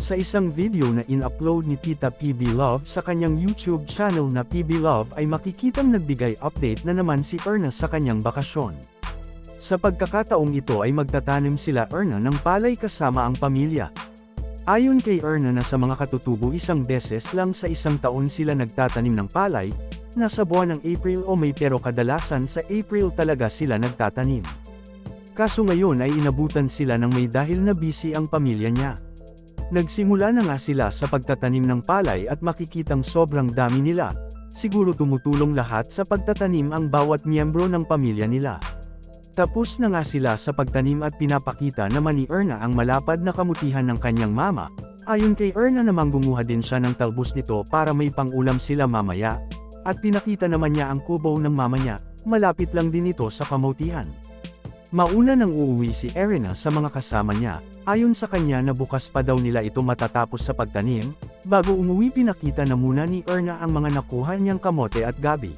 Sa isang video na in-upload ni Tita PB Love sa kanyang YouTube channel na PB Love ay makikitang nagbigay update na naman si Erna sa kanyang bakasyon. Sa pagkakataong ito ay magtatanim sila Erna ng palay kasama ang pamilya. Ayon kay Erna na sa mga katutubo isang beses lang sa isang taon sila nagtatanim ng palay, nasa buwan ng April o May pero kadalasan sa April talaga sila nagtatanim. Kaso ngayon ay inabutan sila ng May dahil na busy ang pamilya niya. Nagsimula na nga sila sa pagtatanim ng palay at makikitang sobrang dami nila, siguro tumutulong lahat sa pagtatanim ang bawat miyembro ng pamilya nila. Tapos na nga sila sa pagtanim at pinapakita naman ni Erna ang malapad na kamutihan ng kanyang mama, ayon kay Erna namang gumawa din siya ng talbos nito para may pangulam sila mamaya, at pinakita naman niya ang kubo ng mama niya, malapit lang din ito sa kamutihan. Mauna nang uuwi si Erna sa mga kasama niya, ayon sa kanya na bukas pa daw nila ito matatapos sa pagtanim, bago umuwi pinakita na muna ni Erna ang mga nakuha niyang kamote at gabi.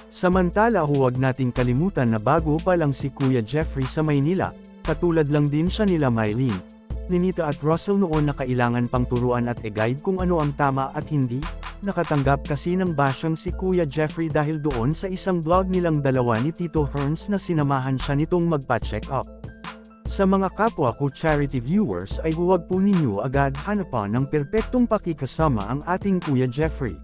Samantala huwag nating kalimutan na bago pa lang si Kuya Jeffrey sa Maynila, katulad lang din siya nila Mylene, Ninita at Russell noon na kailangan pang turuan at e-guide kung ano ang tama at hindi. Nakatanggap kasi ng bashang si Kuya Jeffrey dahil doon sa isang vlog nilang dalawa ni Tito Herns na sinamahan siya nitong magpa-check up. Sa mga kapwa ko charity viewers ay huwag po ninyo agad hanapan ng perpektong pakikasama ang ating Kuya Jeffrey.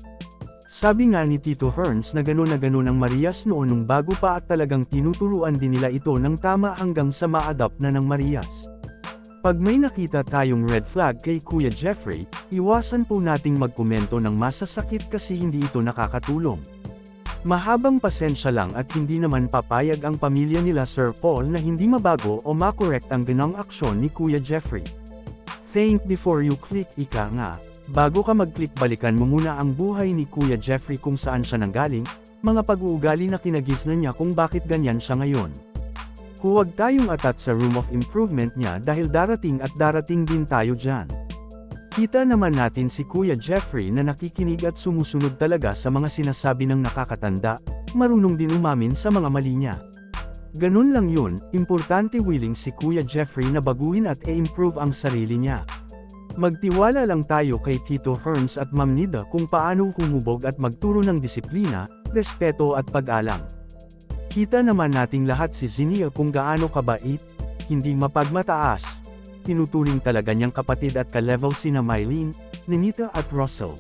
Sabi nga ni Tito Herns na gano'n ang Marias noon nung bago pa at talagang tinuturuan din nila ito ng tama hanggang sa ma-adopt na ng Marias. Pag may nakita tayong red flag kay Kuya Jeffrey, iwasan po nating magkomento ng masasakit kasi hindi ito nakakatulong. Mahabang pasensya lang at hindi naman papayag ang pamilya nila Sir Paul na hindi mabago o makorekt ang ganong aksyon ni Kuya Jeffrey. Think before you click, ika nga. Bago ka mag-click balikan mo muna ang buhay ni Kuya Jeffrey kung saan siya nanggaling, mga pag-uugali na kinagisnan niya kung bakit ganyan siya ngayon. Huwag tayong atat sa room of improvement niya dahil darating at darating din tayo dyan. Kita naman natin si Kuya Jeffrey na nakikinig at sumusunod talaga sa mga sinasabi ng nakakatanda, marunong din umamin sa mga mali niya. Ganun lang yun, importante willing si Kuya Jeffrey na baguhin at i-improve ang sarili niya. Magtiwala lang tayo kay Tito Herns at Ma'am Nida kung paano humubog at magturo ng disiplina, respeto at pag-alang. Kita naman nating lahat si Zinnia kung gaano kabait, hindi mapagmataas. Tinuturing talaga niyang kapatid at ka-level sina Mylene, Ninita at Russell.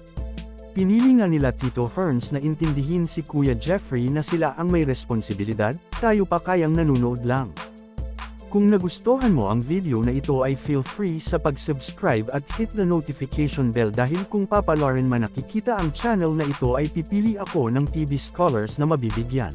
Pinili nga nila Tito Herns na intindihin si Kuya Jeffrey na sila ang may responsibilidad, tayo pa kayang nanunood lang. Kung nagustuhan mo ang video na ito ay feel free sa pag-subscribe at hit the notification bell dahil kung papalarin man nakikita ang channel na ito ay pipili ako ng TV Scholars na mabibigyan.